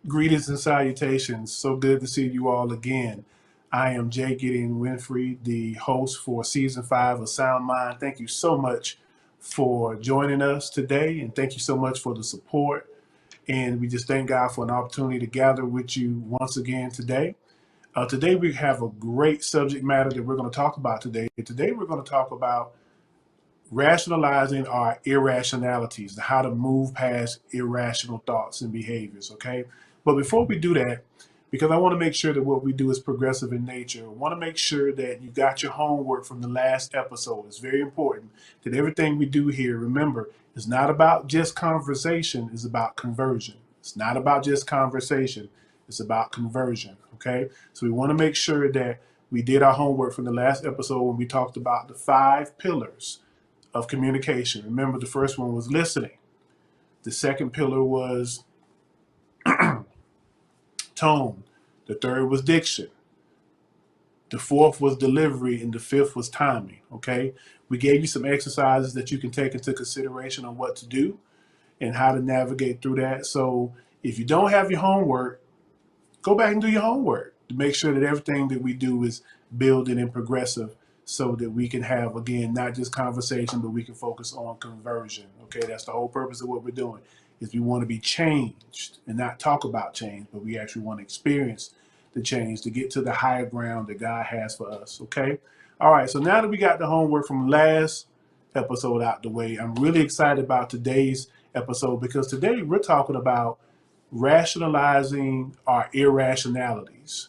Greetings and salutations. So good to see you all again. I am Jay Gideon Winfrey, the host for season 5 of Sound Mind. Thank you so much for joining us today, and thank you so much for the support. And we just thank God for an opportunity to gather with you once again today. Today we have a great subject matter that we're going to talk about today. Today we're going to talk about rationalizing our irrationalities, how to move past irrational thoughts and behaviors, okay? But before we do that, because I want to make sure that what we do is progressive in nature, I want to make sure that you got your homework from the last episode. It's very important that everything we do here, remember, is not about just conversation, it's about conversion. It's not about just conversation, it's about conversion, okay? So we want to make sure that we did our homework from the last episode when we talked about the 5 pillars of communication. Remember, the first one was listening. The second pillar was tone. The third was diction. The fourth was delivery, and the fifth was timing. Okay, we gave you some exercises that you can take into consideration on what to do and how to navigate through that. So if you don't have your homework, go back and do your homework to make sure that everything that we do is building and progressive so that we can have, again, not just conversation, but we can focus on conversion. Okay, that's the whole purpose of what we're doing, is we want to be changed and not talk about change, but we actually want to experience the change to get to the higher ground that God has for us. Okay, all right, so now that we got the homework from last episode out the way, I'm really excited about today's episode because today we're talking about rationalizing our irrationalities.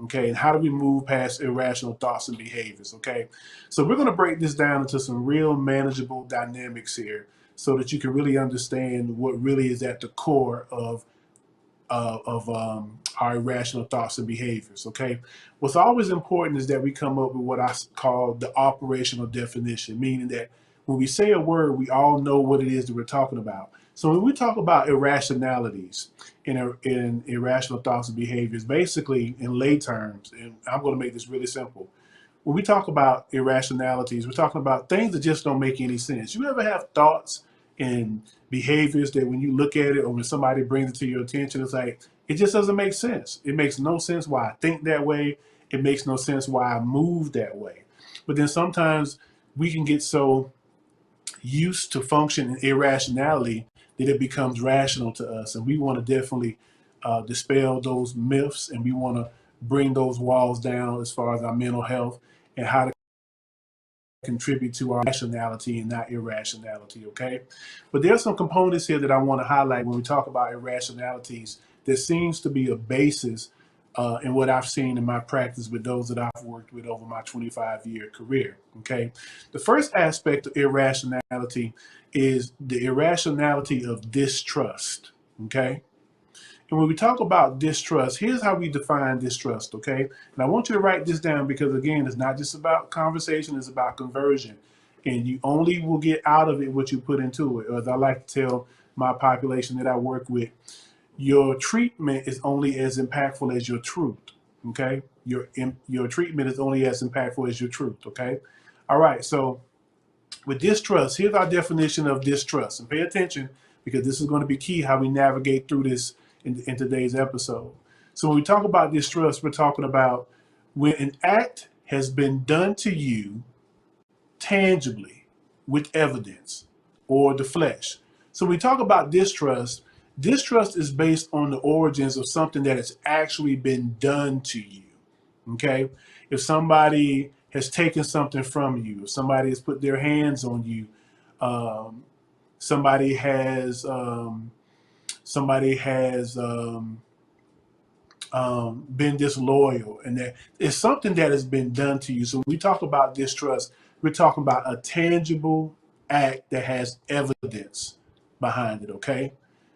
Okay, and how do we move past irrational thoughts and behaviors? Okay, so we're going to break this down into some real manageable dynamics here so that you can really understand what really is at the core of our irrational thoughts and behaviors. Okay, what's always important is that we come up with what I call the operational definition, meaning that when we say a word, we all know what it is that we're talking about. So when we talk about irrationalities in irrational thoughts and behaviors, basically in lay terms, and I'm going to make this really simple. When we talk about irrationalities, we're talking about things that just don't make any sense. You ever have thoughts and behaviors that when you look at it or when somebody brings it to your attention, it's like, it just doesn't make sense. It makes no sense why I think that way. It makes no sense why I move that way. But then sometimes we can get so used to function in irrationality that it becomes rational to us. And we want to definitely dispel those myths, and we want to bring those walls down as far as our mental health and how to contribute to our rationality and not irrationality, okay? But there's some components here that I want to highlight when we talk about irrationalities that seems to be a basis in what I've seen in my practice with those that I've worked with over my 25-year career, okay? The first aspect of irrationality is the irrationality of distrust, okay? And when we talk about distrust, here's how we define distrust, okay? And I want you to write this down because, again, it's not just about conversation, it's about conversion. And you only will get out of it what you put into it. Or as I like to tell my population that I work with, your treatment is only as impactful as your truth, okay? Your treatment is only as impactful as your truth, okay? All right, so with distrust, here's our definition of distrust. And pay attention because this is going to be key how we navigate through this in today's episode. So when we talk about distrust, we're talking about when an act has been done to you tangibly with evidence or the flesh. So when we talk about distrust, distrust is based on the origins of something that has actually been done to you. Okay? If somebody has taken something from you, if somebody has put their hands on you, um, somebody has somebody has been disloyal, and that it's something that has been done to you. So when we talk about distrust, we're talking about a tangible act that has evidence behind it, okay?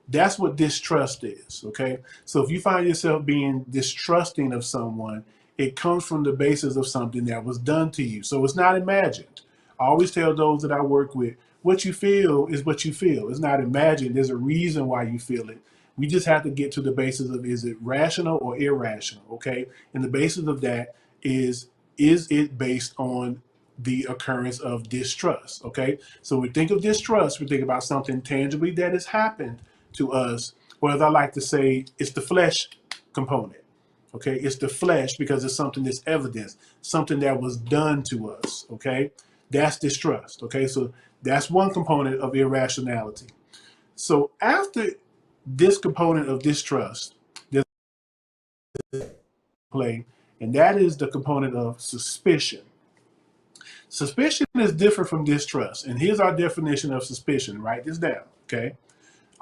That's what distrust is, okay? So if you find yourself being distrusting of someone, it comes from the basis of something that was done to you. So it's not imagined. I always tell those that I work with, what you feel is what you feel. It's not imagined. There's a reason why you feel it. We just have to get to the basis of, is it rational or irrational, okay? And the basis of that is it based on the occurrence of distrust, okay? So when we think of distrust, we think about something tangibly that has happened to us or as I like to say, it's the flesh component. Okay, it's the flesh because it's something that's evidence, something that was done to us. Okay, that's distrust. Okay, so that's one component of irrationality. So after this component of distrust, there's play, and that is the component of suspicion. Suspicion is different from distrust, and here's our definition of suspicion. Write this down. Okay,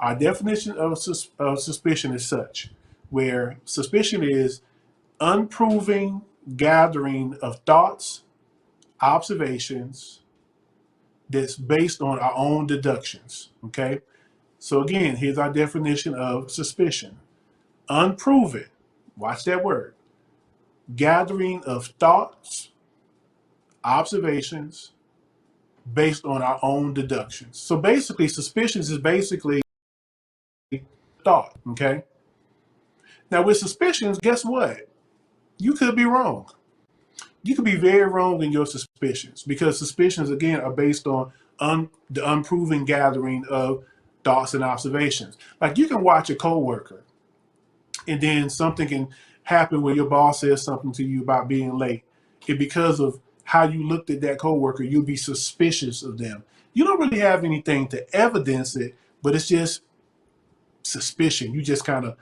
our definition of suspicion is such, where suspicion is unproven gathering of thoughts, observations that's based on our own deductions. Okay, so again, here's our definition of suspicion: unproven, watch that word, gathering of thoughts, observations based on our own deductions. So basically, suspicions is basically thought. Okay, now with suspicions, guess what? You could be wrong. You could be very wrong in your suspicions, because suspicions, again, are based on the unproven gathering of thoughts and observations. Like, you can watch a coworker and then something can happen where your boss says something to you about being late. And because of how you looked at that coworker, you'll be suspicious of them. You don't really have anything to evidence it, but it's just suspicion. You just kind of,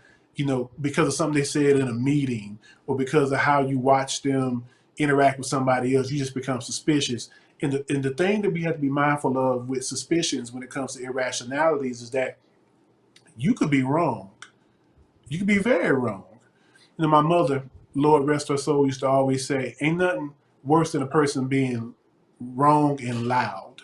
because of something they said in a meeting, or because of how you watch them interact with somebody else, you just become suspicious. And the thing that we have to be mindful of with suspicions when it comes to irrationalities is that you could be wrong. You could be very wrong. My mother, Lord rest her soul, used to always say, ain't nothing worse than a person being wrong and loud.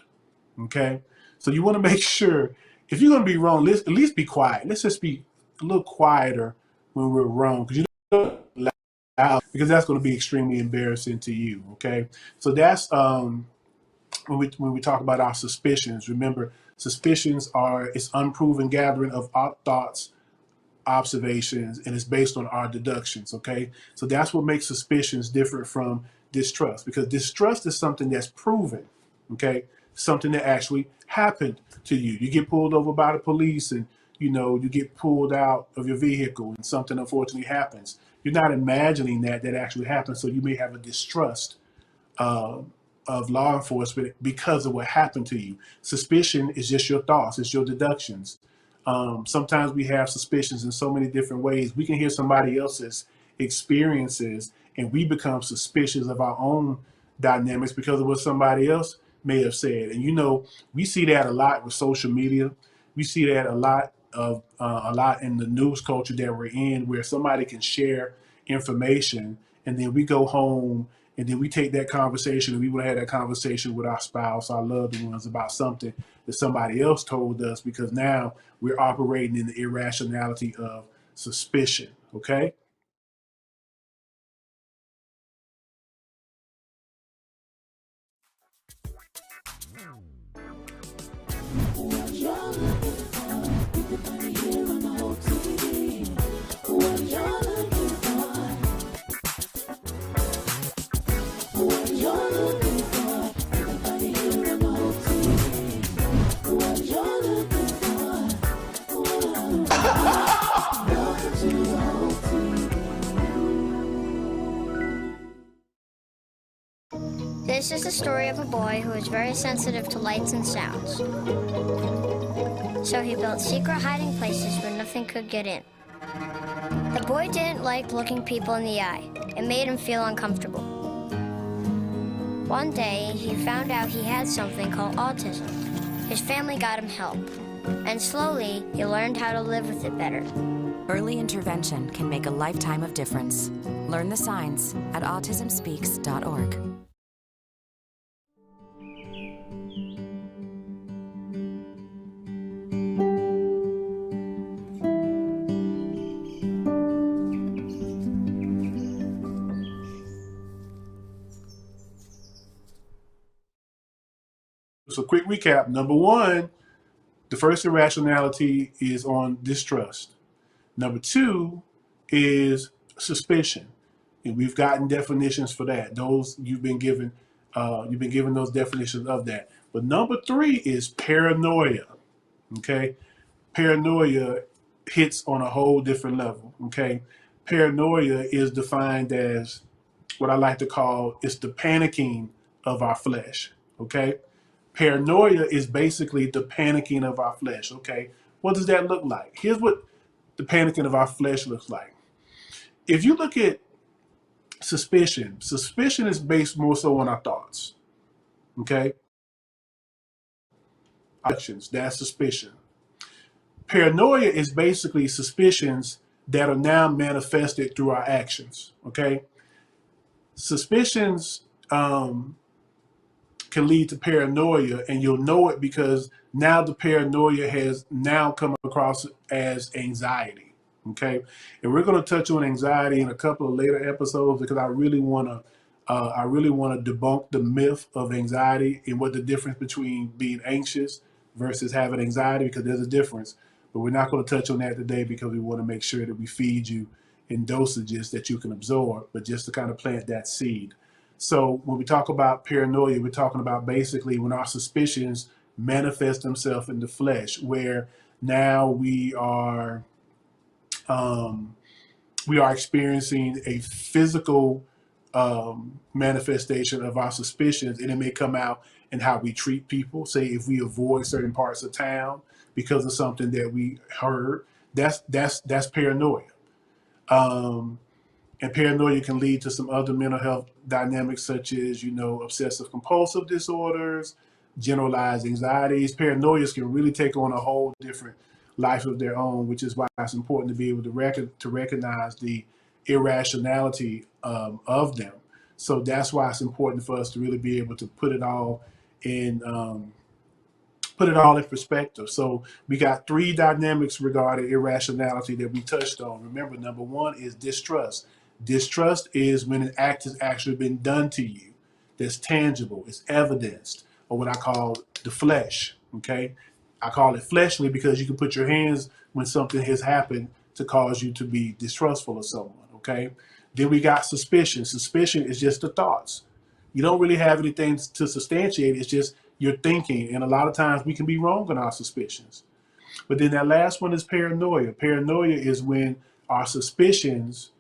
Okay? So you want to make sure, if you're going to be wrong, let's at least be quiet. Let's just be a little quieter when we're wrong, because you don't loud, because that's going to be extremely embarrassing to you. Okay? So that's when we talk about our suspicions. Remember, suspicions are it's unproven gathering of our thoughts, observations, and it's based on our deductions. Okay, so that's what makes suspicions different from distrust, because distrust is something that's proven. Okay, something that actually happened to you. You get pulled over by the police, and you get pulled out of your vehicle, and something unfortunately happens. You're not imagining that actually happened, so you may have a distrust of law enforcement because of what happened to you. Suspicion is just your thoughts, it's your deductions. Sometimes we have suspicions in so many different ways. We can hear somebody else's experiences and we become suspicious of our own dynamics because of what somebody else may have said. And we see that a lot with social media. We see that a lot in the news culture that we're in, where somebody can share information and then we go home and then we take that conversation and we want to have that conversation with our spouse, our loved ones, about something that somebody else told us, because now we're operating in the irrationality of suspicion. Okay? This is the story of a boy who is very sensitive to lights and sounds. So he built secret hiding places where nothing could get in. The boy didn't like looking people in the eye. It made him feel uncomfortable. One day, he found out he had something called autism. His family got him help, and slowly, he learned how to live with it better. Early intervention can make a lifetime of difference. Learn the signs at autismspeaks.org. So quick recap. Number one, the first irrationality is on distrust. Number two is suspicion. And we've gotten definitions for that. Those you've been given those definitions of that. But number three is paranoia. Okay? Paranoia hits on a whole different level. Okay, paranoia is defined as what I like to call it's the panicking of our flesh. Okay, paranoia is basically the panicking of our flesh. Okay, what does that look like? Here's what the panicking of our flesh looks like. If you look at suspicion is based more so on our thoughts. Okay, actions, that's suspicion. Paranoia is basically suspicions that are now manifested through our actions. Okay, suspicions can lead to paranoia, and you'll know it because now the paranoia has now come across as anxiety. Okay, and we're going to touch on anxiety in a couple of later episodes because I really want to debunk the myth of anxiety and what the difference between being anxious versus having anxiety, because there's a difference. But we're not going to touch on that today because we want to make sure that we feed you in dosages that you can absorb, but just to kind of plant that seed. So when we talk about paranoia, we're talking about basically when our suspicions manifest themselves in the flesh, where now we are experiencing a physical manifestation of our suspicions, and it may come out in how we treat people. Say if we avoid certain parts of town because of something that we heard, that's paranoia. Um, and paranoia can lead to some other mental health dynamics such as, obsessive compulsive disorders, generalized anxieties. Paranoias can really take on a whole different life of their own, which is why it's important to be able to recognize the irrationality of them. So that's why it's important for us to really be able to in put it all in perspective. So we got three dynamics regarding irrationality that we touched on. Remember, number one is distrust. Distrust is when an act has actually been done to you, that's tangible, it's evidenced, or what I call the flesh. Okay, I call it fleshly because you can put your hands when something has happened to cause you to be distrustful of someone. Okay, then we got suspicion. Suspicion is just the thoughts. You don't really have anything to substantiate. It's just your thinking. And a lot of times we can be wrong in our suspicions. But then that last one is paranoia. Paranoia is when our suspicions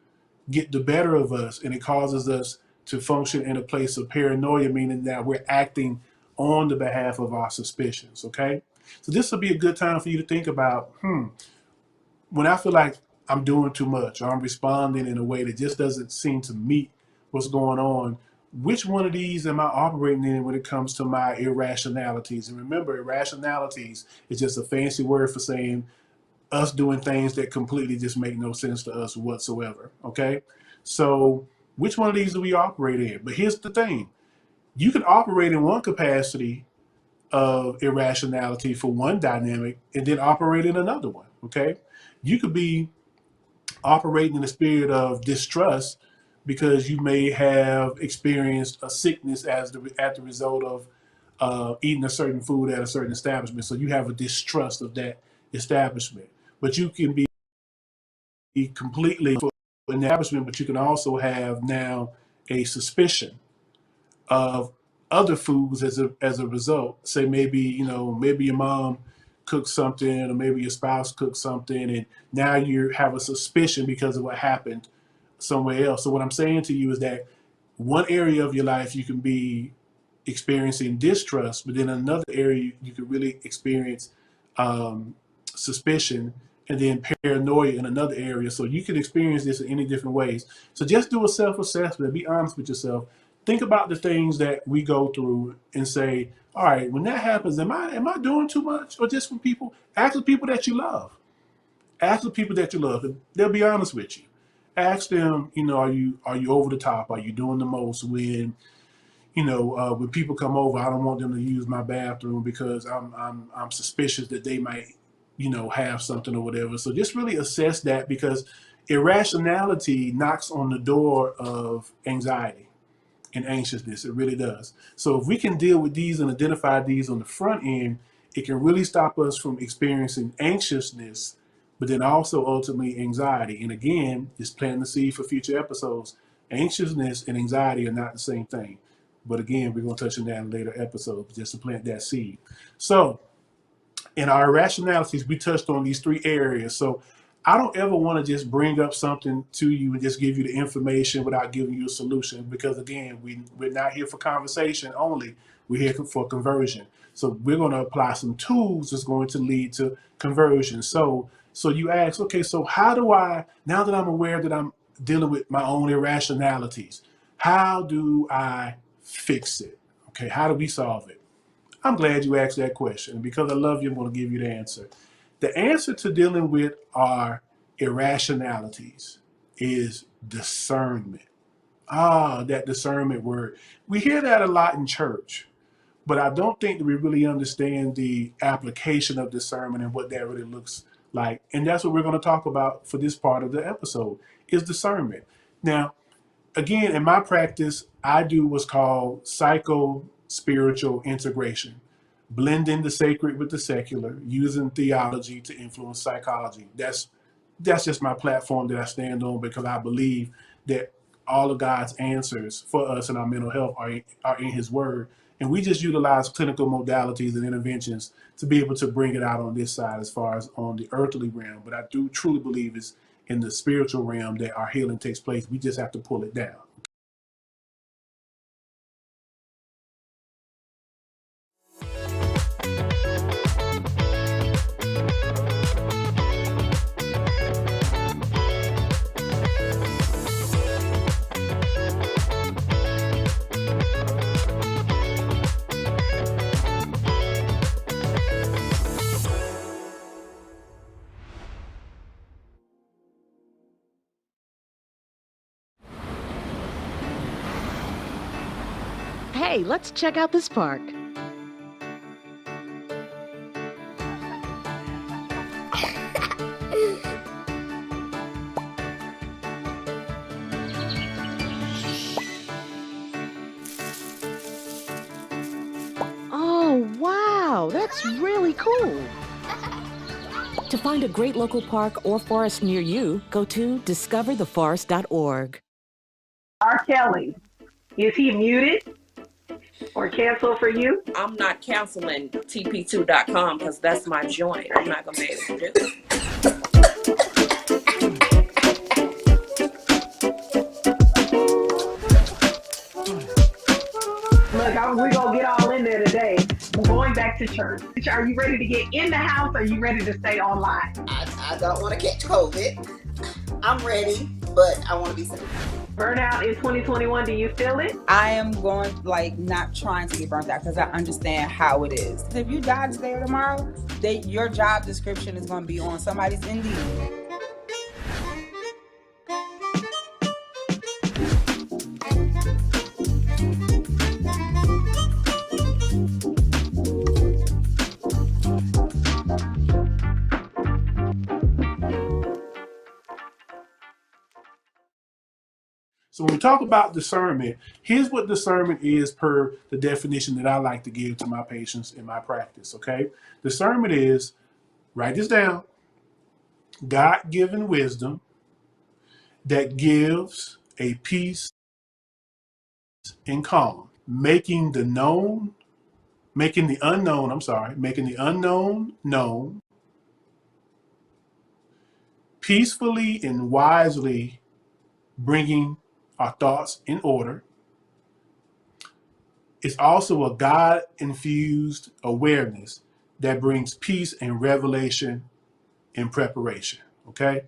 get the better of us and it causes us to function in a place of paranoia, meaning that we're acting on the behalf of our suspicions. Okay. So this will be a good time for you to think about, when I feel like I'm doing too much or I'm responding in a way that just doesn't seem to meet what's going on, which one of these am I operating in when it comes to my irrationalities? And remember, irrationalities is just a fancy word for saying us doing things that completely just make no sense to us whatsoever. Okay? So which one of these do we operate in? But here's the thing. You can operate in one capacity of irrationality for one dynamic and then operate in another one. Okay? You could be operating in the spirit of distrust because you may have experienced a sickness at the result of eating a certain food at a certain establishment. So you have a distrust of that establishment. But you can be completely for an establishment, but you can also have now a suspicion of other foods as a result. Say maybe your mom cooked something, or maybe your spouse cooked something, and now you have a suspicion because of what happened somewhere else. So what I'm saying to you is that one area of your life you can be experiencing distrust, but then another area you can really experience suspicion, and then paranoia in another area. So you can experience this in any different ways. So just do a self-assessment. Be honest with yourself. Think about the things that we go through and say, all right, when that happens, am I doing too much? Or just when people ask the people that you love. Ask the people that you love. They'll be honest with you. Ask them, are you over the top? Are you doing the most? When people come over, I don't want them to use my bathroom because I'm suspicious that they might, have something or whatever. So just really assess that, because irrationality knocks on the door of anxiety and anxiousness. It really does. So if we can deal with these and identify these on the front end, it can really stop us from experiencing anxiousness, but then also ultimately anxiety. And again, just planting the seed for future episodes. Anxiousness and anxiety are not the same thing. But again, we're going to touch on that in later episodes just to plant that seed. So in our irrationalities, we touched on these three areas. So I don't ever want to just bring up something to you and just give you the information without giving you a solution, because again, we're not here for conversation only. We're here for conversion. So we're going to apply some tools that's going to lead to conversion. So you ask, okay, so how do I, now that I'm aware that I'm dealing with my own irrationalities, how do I fix it? Okay, how do we solve it? I'm glad you asked that question. And because I love you, I'm going to give you the answer. The answer to dealing with our irrationalities is discernment. Ah, that discernment word. We hear that a lot in church, but I don't think that we really understand the application of discernment and what that really looks like. And that's what we're going to talk about for this part of the episode, is discernment. Now, again, in my practice, I do what's called psycho-spiritual integration, blending the sacred with the secular, using theology to influence psychology. That's just my platform that I stand on, because I believe that all of God's answers for us in our mental health are in His Word. And we just utilize clinical modalities and interventions to be able to bring it out on this side as far as on the earthly realm. But I do truly believe it's in the spiritual realm that our healing takes place. We just have to pull it down. Hey, let's check out this park. Oh, wow, that's really cool. To find a great local park or forest near you, go to discovertheforest.org. R. Kelly, is he muted or canceled for you? I'm not canceling TP2.com because that's my joint. I'm not going to be able to do it. Look, we're going to get all in there today. Going back to church. Are you ready to get in the house, or are you ready to stay online? I don't want to catch COVID. I'm ready, but I want to be safe. Burnout in 2021, do you feel it? I am going, not trying to get burnt out, because I understand how it is. If you die today or tomorrow, your job description is going to be on somebody's Indeed. So when we talk about discernment, here's what discernment is per the definition that I like to give to my patients in my practice, okay? Discernment is, write this down, God-given wisdom that gives a peace and calm, making the unknown known, peacefully and wisely bringing our thoughts in order. It's also a God-infused awareness that brings peace and revelation and preparation, okay?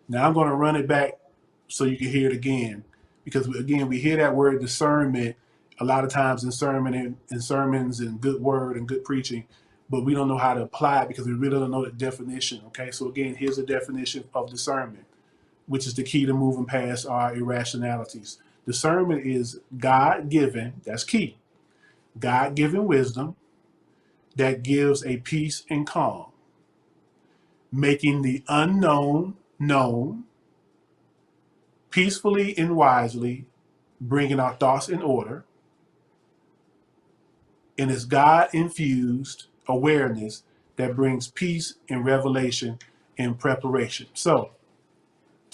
Now I'm going to run it back so you can hear it again, because again, we hear that word discernment a lot of times in sermons and good word and good preaching, but we don't know how to apply it because we really don't know the definition, okay? So again, here's the definition of discernment, which is the key to moving past our irrationalities. Discernment is God-given, that's key, God-given wisdom that gives a peace and calm, making the unknown known, peacefully and wisely bringing our thoughts in order, and it's God-infused awareness that brings peace and revelation and preparation. So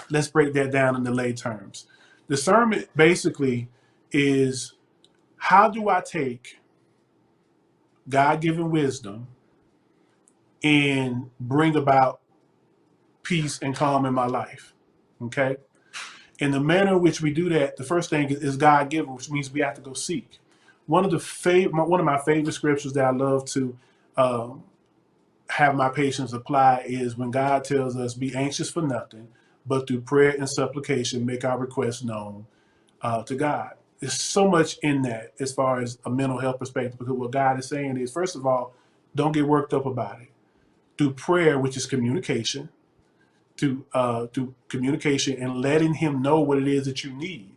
let's break that down in the lay terms. Discernment basically is, how do I take God-given wisdom and bring about peace and calm in my life. Okay? And the manner in which we do that, the first thing is God given, which means we have to go seek. One of my favorite scriptures that I love to have my patients apply is when God tells us, be anxious for nothing, but through prayer and supplication, make our requests known to God. There's so much in that as far as a mental health perspective, because what God is saying is, first of all, don't get worked up about it. Through prayer, which is communication, through communication and letting him know what it is that you need.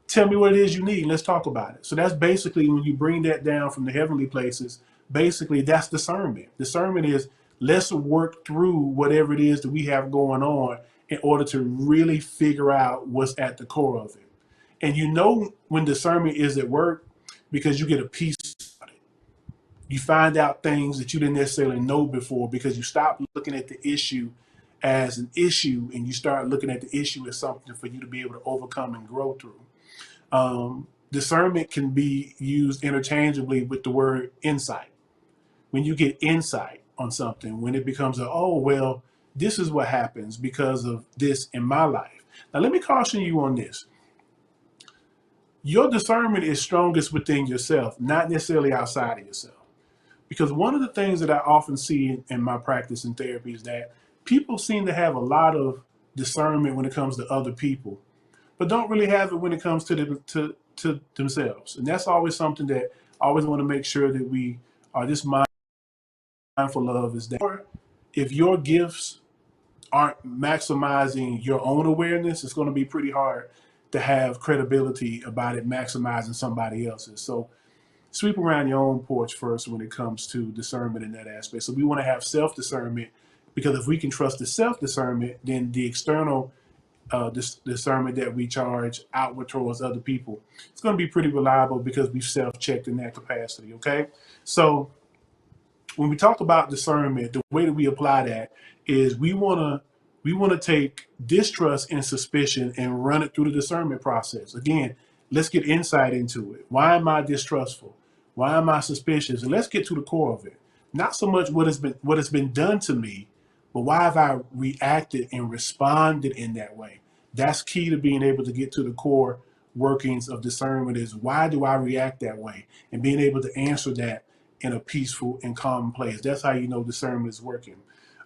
Tell me what it is you need. Let's talk about it. So that's basically when you bring that down from the heavenly places, basically that's discernment. Discernment is let's work through whatever it is that we have going on in order to really figure out what's at the core of it. And you know when discernment is at work because you get a peace about it. You find out things that you didn't necessarily know before because you stop looking at the issue as an issue and you start looking at the issue as something for you to be able to overcome and grow through. Discernment can be used interchangeably with the word insight. When you get insight on something, when it becomes this is what happens because of this in my life. Now, let me caution you on this. Your discernment is strongest within yourself, not necessarily outside of yourself. Because one of the things that I often see in my practice in therapy is that people seem to have a lot of discernment when it comes to other people, but don't really have it when it comes to themselves. And that's always something that I always want to make sure that we are just mindful of, is that if your gifts aren't maximizing your own awareness, it's going to be pretty hard to have credibility about it maximizing somebody else's. So sweep around your own porch first when it comes to discernment in that aspect. So we want to have self-discernment, because if we can trust the self-discernment, then the external discernment that we charge outward towards other people, it's going to be pretty reliable because we've self-checked in that capacity, okay? So when we talk about discernment, the way that we apply that is we want to take distrust and suspicion and run it through the discernment process. Again, let's get insight into it. Why am I distrustful? Why am I suspicious? And let's get to the core of it. Not so much what has been done to me, but why have I reacted and responded in that way? That's key to being able to get to the core workings of discernment, is why do I react that way? And being able to answer that in a peaceful and calm place. That's how you know discernment is working.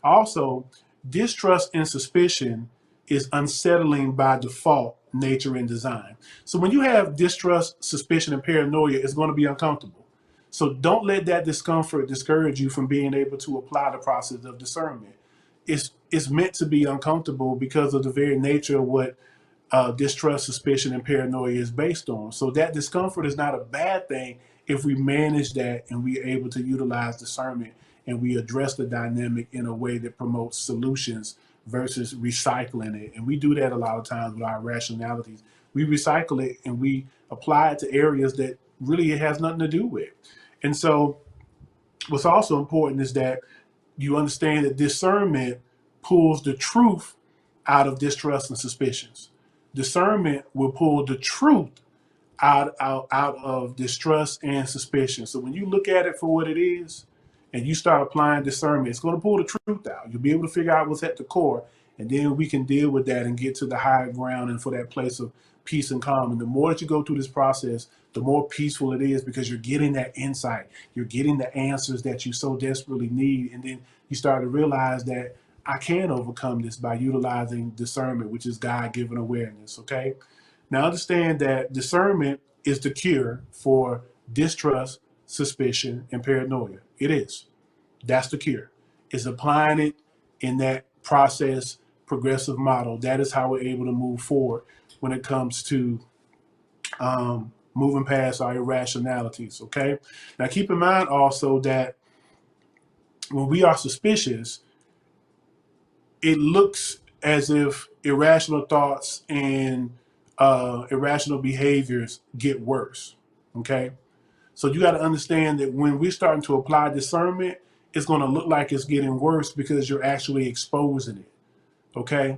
Also, distrust and suspicion is unsettling by default nature and design. So when you have distrust, suspicion, and paranoia, it's going to be uncomfortable. So don't let that discomfort discourage you from being able to apply the process of discernment. It's meant to be uncomfortable because of the very nature of what distrust, suspicion, and paranoia is based on. So that discomfort is not a bad thing if we manage that and we are able to utilize discernment and we address the dynamic in a way that promotes solutions versus recycling it. And we do that a lot of times with our rationalities. We recycle it and we apply it to areas that really it has nothing to do with. And so what's also important is that you understand that discernment pulls the truth out of distrust and suspicions. Discernment will pull the truth out of distrust and suspicion. So when you look at it for what it is and you start applying discernment, it's going to pull the truth out. You'll be able to figure out what's at the core, and then we can deal with that and get to the higher ground and for that place of peace and calm. And the more that you go through this process, the more peaceful it is, because you're getting that insight. You're getting the answers that you so desperately need. And then you start to realize that I can overcome this by utilizing discernment, which is God-given awareness, okay? Now understand that discernment is the cure for distrust, suspicion, and paranoia. It is. That's the cure. It's applying it in that process, progressive model. That is how we're able to move forward when it comes to moving past our irrationalities, okay? Now keep in mind also that when we are suspicious, it looks as if irrational thoughts and irrational behaviors get worse, okay? So you got to understand that when we're starting to apply discernment, it's going to look like it's getting worse because you're actually exposing it, okay?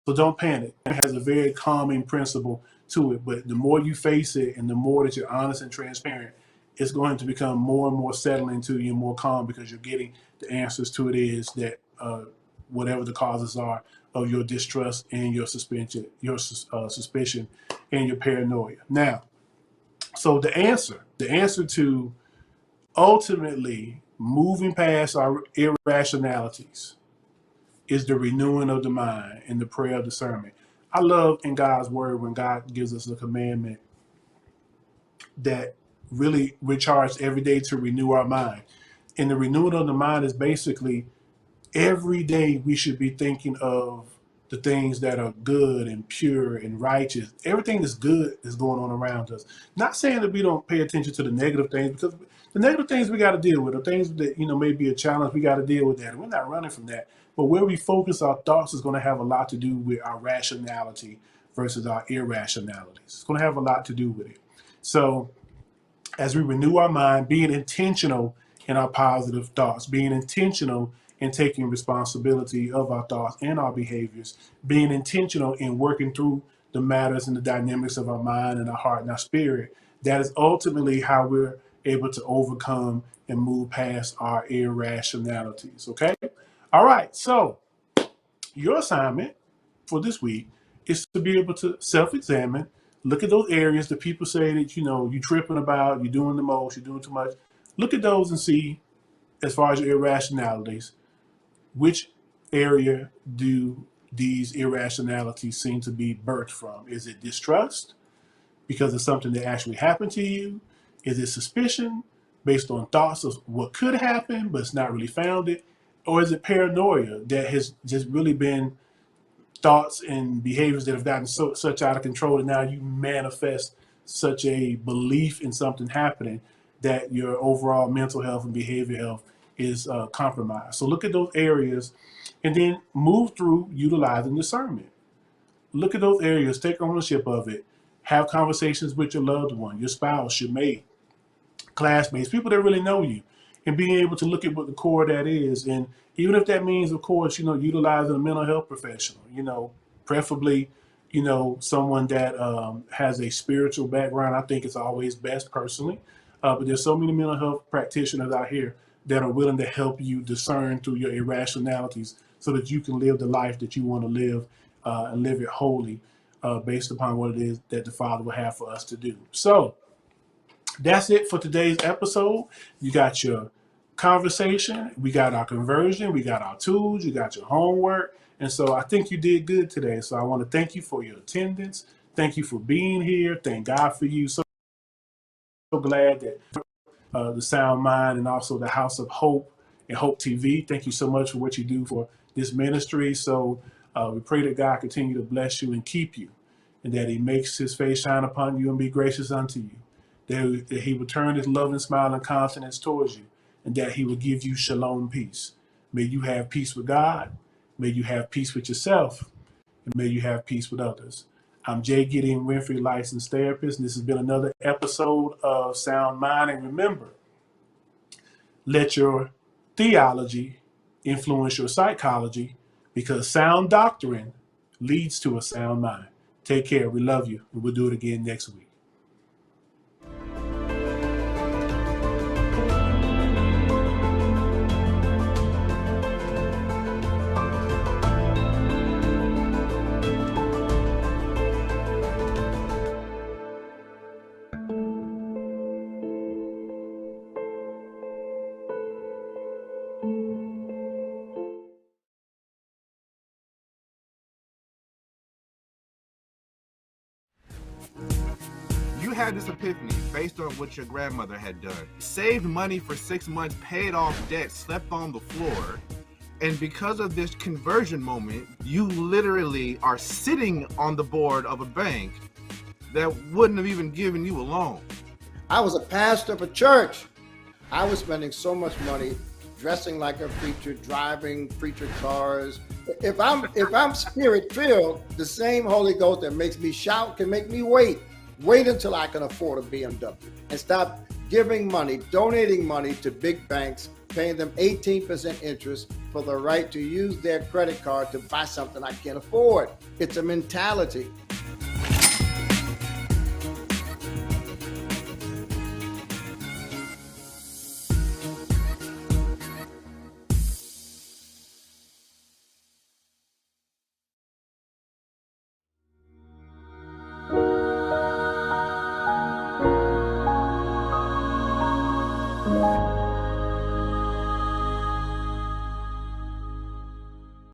So don't panic. It has a very calming principle to it, but the more you face it and the more that you're honest and transparent, it's going to become more and more settling to you and more calm because you're getting the answers to it is that whatever the causes are of your distrust and your suspicion and your paranoia. Now, so the answer to ultimately moving past our irrationalities is the renewing of the mind and the prayer of discernment. I love in God's word when God gives us a commandment that really we're charged every day to renew our mind. And the renewing of the mind is basically every day we should be thinking of the things that are good and pure and righteous. Everything that's good is going on around us. Not saying that we don't pay attention to the negative things, because the negative things we got to deal with, the things that may be a challenge, we got to deal with that. We're not running from that. But where we focus our thoughts is going to have a lot to do with our rationality versus our irrationalities. It's going to have a lot to do with it. So as we renew our mind, being intentional in our positive thoughts, being intentional in taking responsibility of our thoughts and our behaviors, being intentional in working through the matters and the dynamics of our mind and our heart and our spirit, that is ultimately how we're able to overcome and move past our irrationalities, okay? All right, so your assignment for this week is to be able to self-examine, look at those areas that people say that, you're tripping about, you're doing the most, you're doing too much. Look at those and see, as far as your irrationalities, which area do these irrationalities seem to be birthed from? Is it distrust because of something that actually happened to you? Is it suspicion based on thoughts of what could happen, but it's not really founded? Or is it paranoia that has just really been thoughts and behaviors that have gotten such out of control that now you manifest such a belief in something happening that your overall mental health and behavior health is compromised? So look at those areas and then move through utilizing discernment. Look at those areas, take ownership of it, have conversations with your loved one, your spouse, your mate, classmates, people that really know you, and being able to look at what the core of that is. And even if that means, of course, utilizing a mental health professional, preferably, someone that has a spiritual background. I think it's always best personally. But there's so many mental health practitioners out here that are willing to help you discern through your irrationalities so that you can live the life that you want to live and live it wholly based upon what it is that the Father will have for us to do. So that's it for today's episode. You got your conversation, we got our conversion, we got our tools, you got your homework. And so I think you did good today. So I want to thank you for your attendance. Thank you for being here. Thank God for you. So glad that the Sound Mind and also the House of Hope and Hope TV. Thank you so much for what you do for this ministry. So we pray that God continue to bless you and keep you, and that he makes his face shine upon you and be gracious unto you, that he will turn his love and smile and countenance towards you, and that he will give you shalom peace. May you have peace with God. May you have peace with yourself. And may you have peace with others. I'm Jay Gideon Winfrey, licensed therapist, and this has been another episode of Sound Mind. And remember, let your theology influence your psychology, because sound doctrine leads to a sound mind. Take care. We love you. And we'll do it again next week. You had this epiphany based on what your grandmother had done. Saved money for 6 months, paid off debt, slept on the floor. And because of this conversion moment, you literally are sitting on the board of a bank that wouldn't have even given you a loan. I was a pastor of a church. I was spending so much money dressing like a preacher, driving preacher cars. If I'm spirit-filled, the same Holy Ghost that makes me shout can make me wait until I can afford a BMW, and stop giving money, donating money to big banks, paying them 18% interest for the right to use their credit card to buy something I can't afford. It's a mentality.